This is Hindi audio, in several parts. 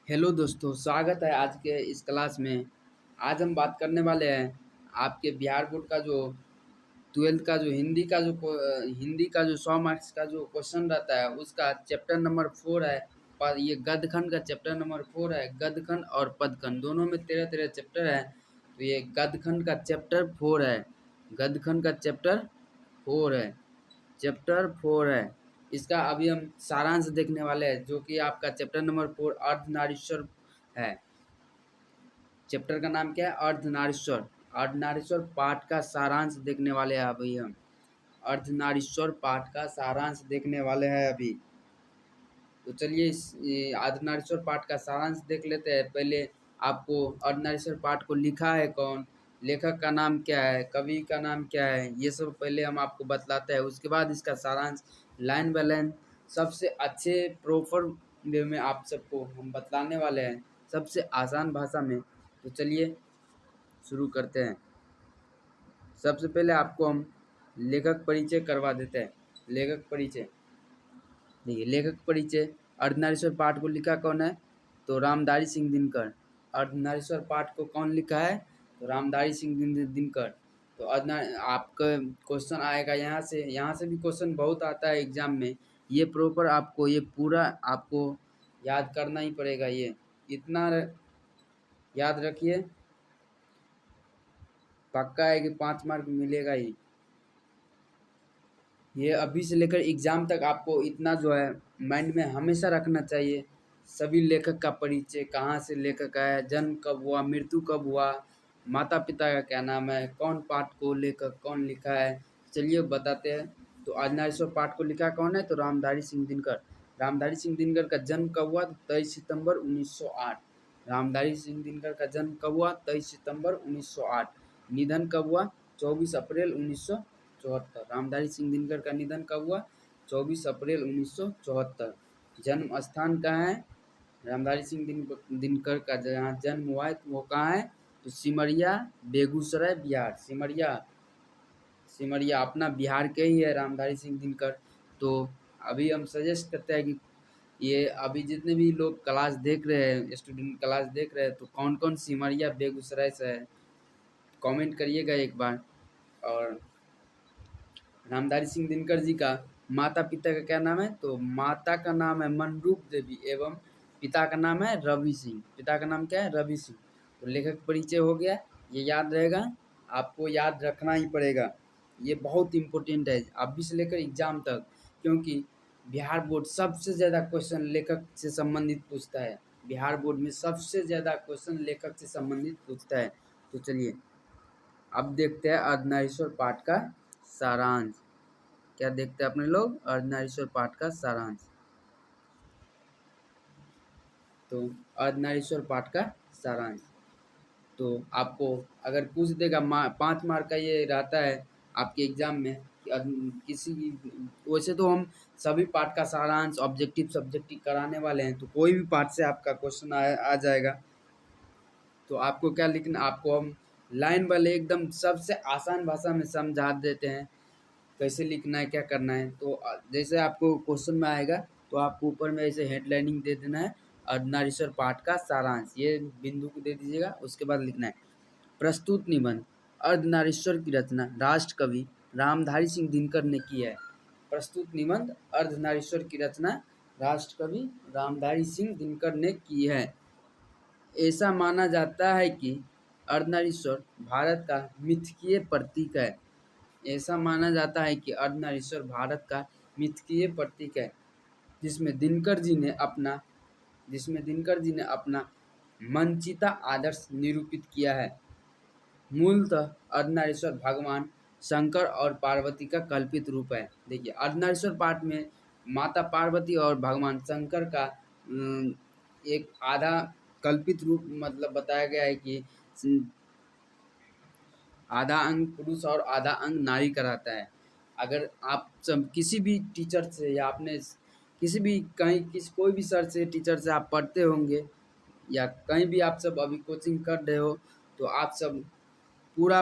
हेलो दोस्तों, स्वागत है आज के इस क्लास में। आज हम बात करने वाले हैं आपके बिहार बोर्ड का जो 12th का जो हिंदी का जो 100 मार्क्स का जो क्वेश्चन रहता है उसका चैप्टर नंबर 4 है। पर ये गद्यखंड का चैप्टर नंबर 4 है। गद्यखंड और पदखंड दोनों में 13-13 चैप्टर है। तो ये गद्यखंड का चैप्टर 4 है। गद्यखंड का चैप्टर 4 है। चैप्टर 4 है। इसका अभी हम सारांश देखने वाले हैं, जो कि आपका चैप्टर नंबर 4 अर्धनारीश्वर है। चैप्टर का नाम क्या है? अर्धनारीश्वर। अर्धनारीश्वर पाठ का सारांश देखने वाले हैं अभी हम। अर्धनारीश्वर पाठ का सारांश देखने वाले हैं अभी। तो चलिए इस अर्धनारीश्वर पाठ का सारांश देख लेते हैं। पहले आपको अर्धनारीश्वर पाठ को लिखा है कौन, लेखक का नाम क्या है, कवि का नाम क्या है, ये सब पहले हम आपको बतलाते हैं। उसके बाद इसका सारांश लाइन बाय लाइन सबसे अच्छे प्रॉपर वे में आप सबको हम बतलाने वाले हैं, सबसे आसान भाषा में। तो चलिए शुरू करते हैं। सबसे पहले आपको हम लेखक परिचय करवा देते हैं। लेखक परिचय देखिए, लेखक परिचय अर्धनारीश्वर पाठ को लिखा कौन है? तो रामधारी सिंह दिनकर। अर्धनारीश्वर पाठ को कौन लिखा है? तो रामधारी सिंह दिनकर। तो अर्धना आपका क्वेश्चन आएगा यहाँ से भी क्वेश्चन बहुत आता है एग्जाम में। ये प्रॉपर आपको ये पूरा आपको याद करना ही पड़ेगा। ये इतना याद रखिए, पक्का है कि 5 मार्क मिलेगा ही। ये अभी से लेकर एग्ज़ाम तक आपको इतना जो है माइंड में हमेशा रखना चाहिए। सभी लेखक का परिचय, कहाँ से लेखक आया, जन्म कब हुआ, मृत्यु कब हुआ, माता पिता का क्या नाम है, कौन पाठ को लेखक कौन लिखा है। चलिए बताते हैं। तो अर्धनारीश्वर पाठ को लिखा कौन है? तो रामधारी सिंह दिनकर। रामधारी सिंह दिनकर का जन्म कब हुआ? तो 23 सितंबर 1908। रामधारी सिंह दिनकर का जन्म कब हुआ? 23 सितंबर 1908। निधन कब हुआ? 24 अप्रैल 1974। रामधारी सिंह दिनकर का निधन कब हुआ? 24 अप्रैल 1974। जन्म स्थान कहाँ है? रामधारी सिंह दिनकर का जहाँ जन्म हुआ है तो वो कहाँ है? तो सिमरिया, बेगूसराय, बिहार। सिमरिया सिमरिया अपना बिहार के ही है रामधारी सिंह दिनकर। तो अभी हम सजेस्ट करते हैं कि ये अभी जितने भी लोग क्लास देख रहे हैं, स्टूडेंट क्लास देख रहे हैं, तो कौन कौन सिमरिया बेगूसराय से है कमेंट करिएगा एक बार। और रामधारी सिंह दिनकर जी का माता पिता का क्या नाम है? तो माता का नाम है मनरूप देवी एवं पिता का नाम है रवि सिंह। पिता का नाम क्या है? रवि सिंह। तो लेखक परिचय हो गया, ये याद रहेगा, आपको याद रखना ही पड़ेगा। ये बहुत इम्पोर्टेंट है अभी से लेकर एग्जाम तक, क्योंकि बिहार बोर्ड सबसे ज़्यादा क्वेश्चन लेखक से संबंधित पूछता है। बिहार बोर्ड में सबसे ज़्यादा क्वेश्चन लेखक से संबंधित पूछता है। तो चलिए अब देखते हैं अर्धनारीश्वर पाठ का सारांश। क्या देखते हैं अपने लोग? अर्धनारीश्वर पाठ का सारांश। तो अर्धनारीश्वर पाठ का सारांश तो आपको अगर पूछ देगा 5 मार्क का ये रहता है आपके एग्जाम में कि किसी वैसे तो हम सभी पाठ का सारांश ऑब्जेक्टिव सब्जेक्टिव कराने वाले हैं, तो कोई भी पाठ से आपका क्वेश्चन आ जाएगा। तो आपको क्या लिखना, आपको हम लाइन बाय लाइन एकदम सबसे आसान भाषा में समझा देते हैं कैसे लिखना है, क्या करना है। तो जैसे आपको क्वेश्चन में आएगा तो आपको ऊपर में ऐसे हेडलाइनिंग दे देना है, अर्धनारीश्वर पाठ का सारांश, ये बिंदु को दे दीजिएगा। उसके बाद लिखना है प्रस्तुत निबंध अर्धनारीश्वर की रचना राष्ट्र कवि रामधारी सिंह दिनकर ने की है। प्रस्तुत निबंध अर्धनारीश्वर की रचना राष्ट्र कवि रामधारी सिंह दिनकर ने की है। ऐसा माना जाता है कि अर्धनारीश्वर भारत का मिथकीय प्रतीक है। ऐसा माना जाता है कि अर्धनारीश्वर भारत का मिथकीय प्रतीक है, जिसमें दिनकर जी ने अपना मनचिता आदर्श निरूपित किया है। मूलतः अर्धनारीश्वर भगवान शंकर और पार्वती का कल्पित रूप है। देखिए अर्धनारीश्वर पाठ में माता पार्वती और भगवान शंकर का एक आधा कल्पित रूप मतलब बताया गया है कि आधा अंग पुरुष और आधा अंग नारी का रहता है। अगर आप सब किसी भी टीचर से या आपने किसी भी कोई भी सर से टीचर से आप पढ़ते होंगे या कहीं भी आप सब अभी कोचिंग कर रहे हो, तो आप सब पूरा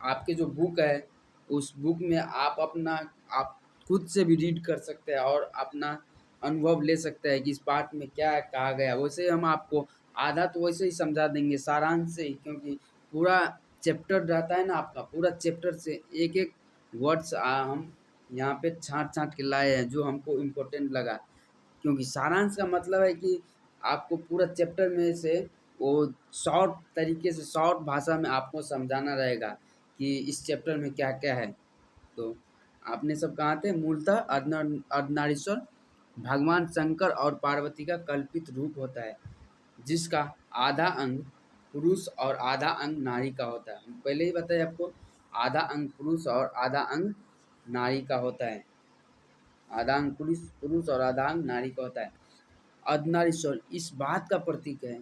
आपके जो बुक है उस बुक में आप खुद से भी रीड कर सकते हैं और अपना अनुभव ले सकते हैं कि इस पाठ में क्या कहा गया। वैसे हम आपको आधा तो वैसे ही समझा देंगे सारांश से ही, क्योंकि पूरा चैप्टर रहता है ना आपका, पूरा चैप्टर से एक-एक वर्ड्स हम यहाँ पे छाँट-छाँट के लाए हैं जो हमको इम्पोर्टेंट लगा। क्योंकि सारांश का मतलब है कि आपको पूरा चैप्टर में से वो शॉर्ट तरीके से, शॉर्ट भाषा में आपको समझाना रहेगा कि इस चैप्टर में क्या-क्या है। तो आपने सब कहा थे मूलतः अर्धनारीश्वर भगवान शंकर और पार्वती का कल्पित रूप होता है, जिसका आधा अंग पुरुष और आधा अंग नारी का होता है। हम पहले ही बताए आपको, आधा अंग पुरुष और आधा अंग नारी का होता है। आधा अंग पुरुष पुरुष और आधा अंग नारी का होता है। अर्धनारीश्वर इस बात का प्रतीक है,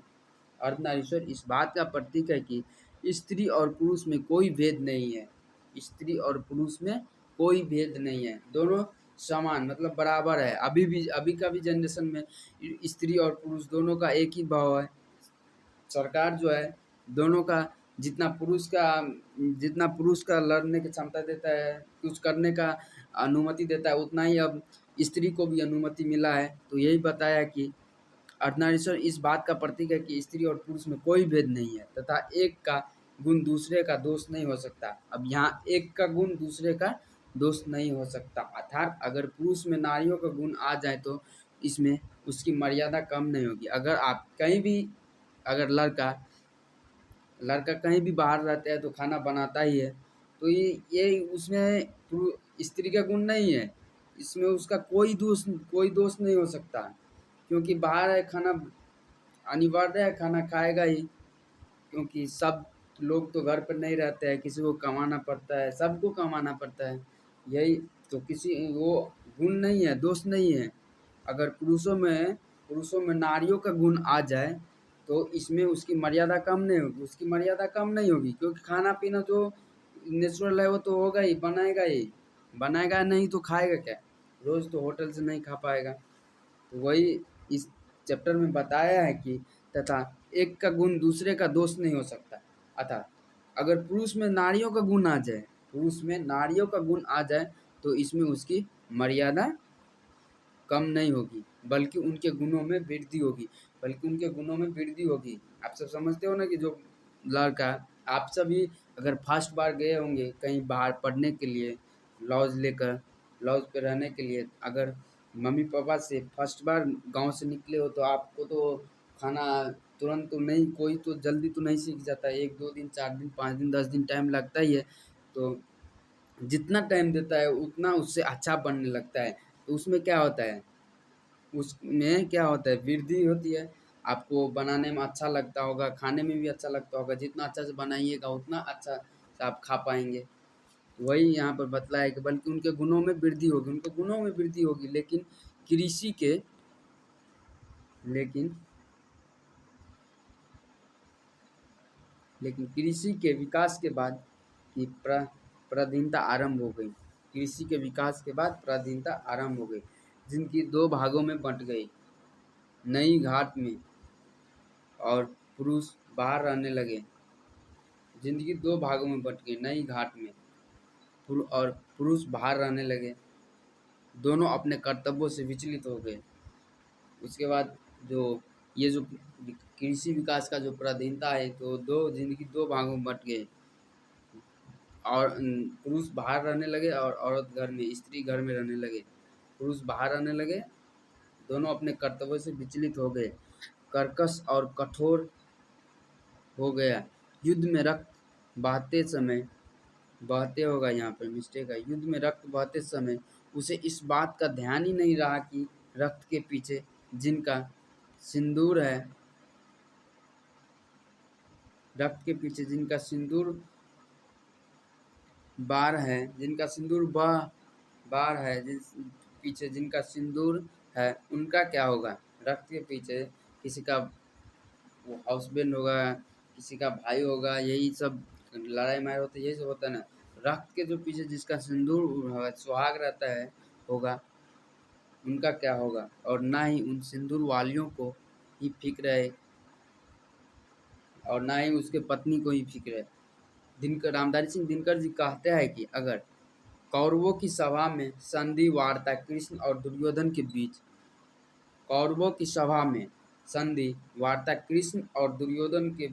अर्धनारीश्वर इस बात का प्रतीक है कि स्त्री और पुरुष में कोई भेद नहीं है। स्त्री और पुरुष में कोई भेद नहीं है, दोनों समान मतलब बराबर है। अभी का भी जनरेशन में स्त्री और पुरुष दोनों का एक ही भाव है। सरकार जो है दोनों का जितना पुरुष का लड़ने की क्षमता देता है, कुछ करने का अनुमति देता है, उतना ही अब स्त्री को भी अनुमति मिला है। तो यही बताया कि अर्धनारीश्वर इस बात का प्रतीक है कि स्त्री और पुरुष में कोई भेद नहीं है तथा एक का गुण दूसरे का दोष नहीं हो सकता। अब यहाँ एक का गुण दूसरे का दोष नहीं हो सकता, अर्थात अगर पुरुष में नारियों का गुण आ जाए तो इसमें उसकी मर्यादा कम नहीं होगी। अगर आप कहीं भी, अगर लड़का लड़का कहीं भी बाहर रहता है तो खाना बनाता ही है, तो ये उसमें स्त्री का गुण नहीं है, इसमें उसका कोई दोष नहीं हो सकता, क्योंकि बाहर है खाना अनिवार्य है, खाना खाएगा ही, क्योंकि सब लोग तो घर पर नहीं रहते हैं, किसी को कमाना पड़ता है, सबको कमाना पड़ता है। यही तो, किसी वो गुण नहीं है, दोष नहीं है। अगर पुरुषों में नारियों का गुण आ जाए तो इसमें उसकी मर्यादा कम नहीं होगी, उसकी मर्यादा कम नहीं होगी, क्योंकि खाना पीना जो नेचुरल है वो तो होगा ही, बनाएगा नहीं तो खाएगा क्या, रोज़ तो होटल से नहीं खा पाएगा। तो वही इस चैप्टर में बताया है कि तथा एक का गुण दूसरे का दोष नहीं हो सकता। अर्थात अगर पुरुष में नारियों का गुण आ जाए तो इसमें उसकी मर्यादा कम नहीं होगी, बल्कि उनके गुणों में वृद्धि होगी। आप सब समझते हो ना कि जो लड़का, आप सभी अगर फर्स्ट बार गए होंगे कहीं बाहर पढ़ने के लिए, लॉज पे रहने के लिए, अगर मम्मी पापा से फर्स्ट बार गांव से निकले हो तो आपको तो खाना तुरंत तो नहीं, कोई तो जल्दी तो नहीं सीख जाता है, 1-2 दिन, 4 दिन, 5 दिन, 10 दिन टाइम लगता ही है। तो जितना टाइम देता है उतना उससे अच्छा बनने लगता है। तो उसमें क्या होता है, वृद्धि होती है। आपको बनाने में अच्छा लगता होगा, खाने में भी अच्छा लगता होगा, जितना अच्छा से बनाइएगा उतना अच्छा से आप खा पाएँगे। वही यहाँ पर बतलाया है कि बल्कि उनके गुणों में वृद्धि होगी, कृषि के लेकिन लेकिन कृषि के विकास के बाद की पराधीनता आरंभ हो गई। कृषि के विकास के बाद पराधीनता आरंभ हो गई, जिनकी 2 भागों में बँट गई। नई घाट में और पुरुष बाहर रहने लगे। ज़िंदगी 2 भागों में बँट गई, नई घाट में और पुरुष बाहर रहने लगे। दोनों अपने कर्तव्यों से विचलित हो गए। उसके बाद जो कृषि विकास का जो पराधीनता है, तो ज़िंदगी 2 भागों में बँट गई और पुरुष बाहर रहने लगे और औरत घर में, स्त्री घर में रहने लगे। पुरुष बाहर रहने लगे, दोनों अपने कर्तव्यों से विचलित हो गए। कर्कश और कठोर हो गया। युद्ध में रक्त होगा, यहाँ पर मिस्टेक है। युद्ध में रक्त बहते समय उसे इस बात का ध्यान ही नहीं रहा कि रक्त के पीछे जिनका सिंदूर है, रक्त के पीछे जिनका सिंदूर बार है, जिस पीछे जिनका सिंदूर है, उनका क्या होगा। रक्त के पीछे किसी का वो हस्बैंड होगा, किसी का भाई होगा, यही सब लड़ाई मार होती है, यही सब होता है ना। रक्त के जो पीछे जिसका सिंदूर सुहाग रहता है होगा, उनका क्या होगा। और ना ही उन सिंदूर वालियों को ही फिक्र है, और ना ही उसके पत्नी को ही फिक्र है। रामधारी सिंह दिनकर जी कहते हैं कि अगर कौरवों की सभा में संधि वार्ता कृष्ण और दुर्योधन के बीच कौरवों की सभा में संधि वार्ता कृष्ण और दुर्योधन के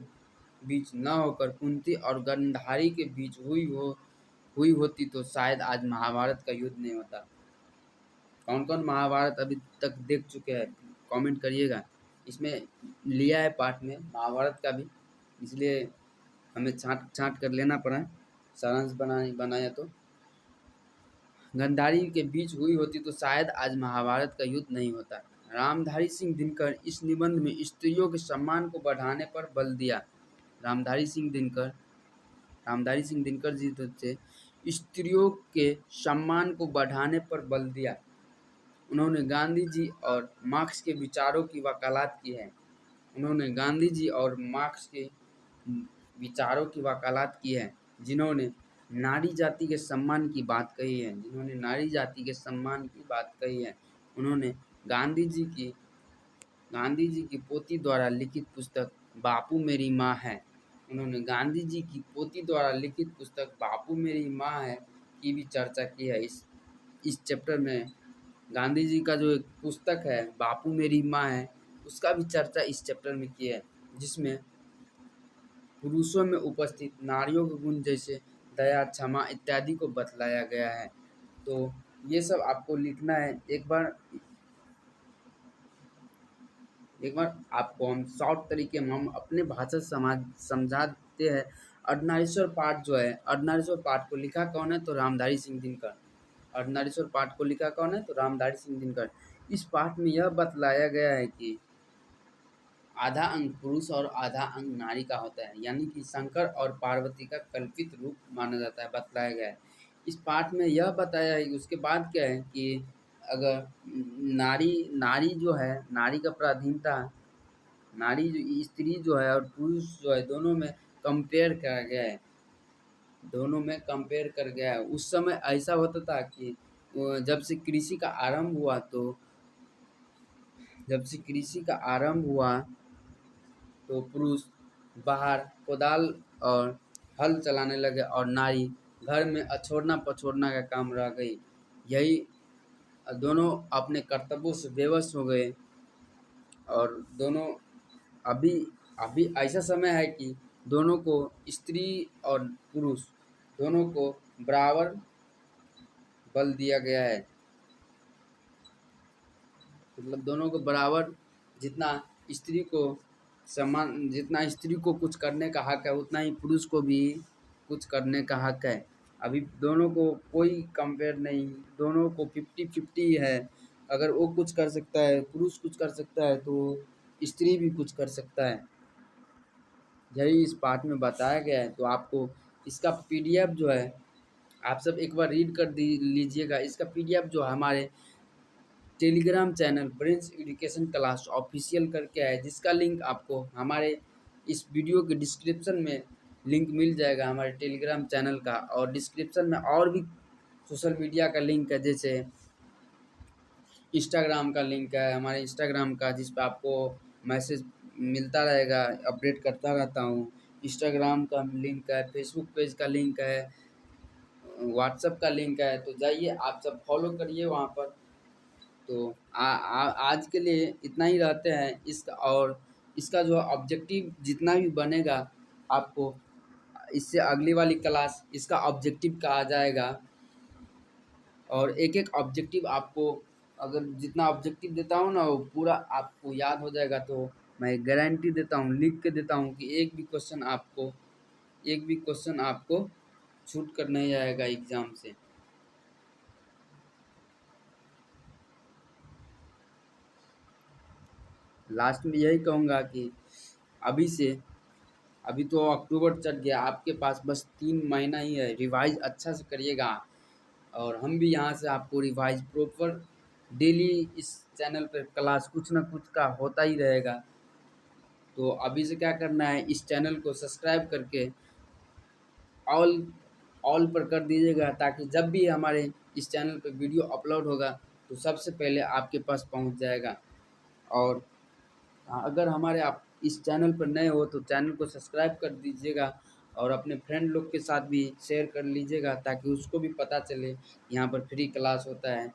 बीच न होकर कुंती और गांधारी के बीच हुई होती तो शायद आज महाभारत का युद्ध नहीं होता। कौन कौन महाभारत अभी तक देख चुके हैं कमेंट करिएगा। इसमें लिया है पार्ट में महाभारत का भी, इसलिए हमें छाँट छाँट कर लेना पड़ा, सारांश बनाया तो। गांधारी के बीच हुई होती तो शायद आज महाभारत का युद्ध नहीं होता। रामधारी सिंह दिनकर इस निबंध में स्त्रियों के सम्मान को बढ़ाने पर बल दिया। रामधारी सिंह दिनकर जी तो थे, स्त्रियों के सम्मान को बढ़ाने पर बल दिया। उन्होंने गांधी जी और मार्क्स के विचारों की वकालत की है। उन्होंने गांधी जी और मार्क्स के विचारों की वकालत की है, जिन्होंने नारी जाति के सम्मान की बात कही है। उन्होंने गांधी जी की पोती द्वारा लिखित पुस्तक बापू मेरी माँ है। गांधी जी की पोती द्वारा लिखित पुस्तक बापू मेरी माँ है की भी चर्चा की है। इस चैप्टर में गांधी जी का जो एक पुस्तक है बापू मेरी माँ है, उसका भी चर्चा इस चैप्टर में की है, जिसमें पुरुषों में उपस्थित नारियों के गुण जैसे दया, क्षमा इत्यादि को बतलाया गया है। तो ये सब आपको लिखना है। एक बार आपको हम शॉर्ट तरीके में हम अपने भाषा समझाते हैं। अर्धनारीश्वर पाठ जो है, अर्धनारीश्वर पाठ को लिखा कौन है तो रामधारी सिंह दिनकर। इस पाठ में यह बतलाया गया है कि आधा अंग पुरुष और आधा अंग नारी का होता है, यानी कि शंकर और पार्वती का कल्पित रूप माना जाता है, बतलाया गया है। इस पाठ में यह बताया है कि उसके बाद क्या है कि अगर नारी जो है, नारी का प्राधीनता, स्त्री जो है और पुरुष जो है दोनों में कंपेयर कर गया है। उस समय ऐसा होता था कि जब से कृषि का आरंभ हुआ तो पुरुष बाहर कोदाल और हल चलाने लगे और नारी घर में अछोड़ना पछोड़ना का काम रह गई। यही दोनों अपने कर्तव्यों से बेवश हो गए और दोनों अभी ऐसा समय है कि दोनों को, स्त्री और पुरुष दोनों को बराबर बल दिया गया है। मतलब दोनों को बराबर, जितना स्त्री को कुछ करने का हक है उतना ही पुरुष को भी कुछ करने का हक है। अभी दोनों को कोई कंपेयर नहीं, दोनों को 50-50 है। अगर वो कुछ कर सकता है, पुरुष कुछ कर सकता है तो स्त्री भी कुछ कर सकता है। यही इस पाठ में बताया गया है। तो आपको इसका PDF जो है आप सब एक बार रीड कर लीजिएगा। इसका PDF जो हमारे Telegram channel Prince education class official करके है, जिसका लिंक आपको हमारे इस वीडियो के डिस्क्रिप्शन में लिंक मिल जाएगा हमारे टेलीग्राम चैनल का। और डिस्क्रिप्शन में और भी सोशल मीडिया का लिंक है, जैसे इंस्टाग्राम का लिंक है, हमारे इंस्टाग्राम का, जिस पर आपको मैसेज मिलता रहेगा, अपडेट करता रहता हूँ। इंस्टाग्राम का लिंक है, फेसबुक पेज का लिंक है, व्हाट्सएप का लिंक है। तो जाइए आप सब फॉलो करिए वहाँ पर। तो आज के लिए इतना ही रहते हैं। इसका जो ऑब्जेक्टिव जितना भी बनेगा, आपको इससे अगली वाली क्लास इसका ऑब्जेक्टिव का आ जाएगा। और एक ऑब्जेक्टिव आपको, अगर जितना ऑब्जेक्टिव देता हूँ ना वो पूरा आपको याद हो जाएगा, तो मैं गारंटी देता हूँ, लिख के देता हूँ कि एक भी क्वेश्चन आपको छूट कर नहीं आएगा एग्ज़ाम से। लास्ट में यही कहूँगा कि अभी तो अक्टूबर चढ़ गया, आपके पास बस 3 महीना ही है। रिवाइज़ अच्छा से करिएगा और हम भी यहाँ से आपको रिवाइज़ प्रॉपर डेली इस चैनल पर क्लास कुछ ना कुछ का होता ही रहेगा। तो अभी से क्या करना है, इस चैनल को सब्सक्राइब करके ऑल पर कर दीजिएगा, ताकि जब भी हमारे इस चैनल पर वीडियो अपलोड होगा तो सबसे पहले आपके पास पहुंच जाएगा। और अगर आप इस चैनल पर नए हो तो चैनल को सब्सक्राइब कर दीजिएगा और अपने फ्रेंड लोग के साथ भी शेयर कर लीजिएगा, ताकि उसको भी पता चले यहाँ पर फ्री क्लास होता है।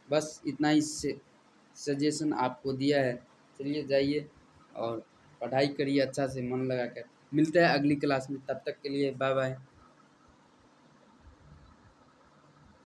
बस इतना ही से सजेशन आपको दिया है। चलिए जाइए और पढ़ाई करिए अच्छा से मन लगा कर। मिलते हैं अगली क्लास में, तब तक के लिए बाय बाय।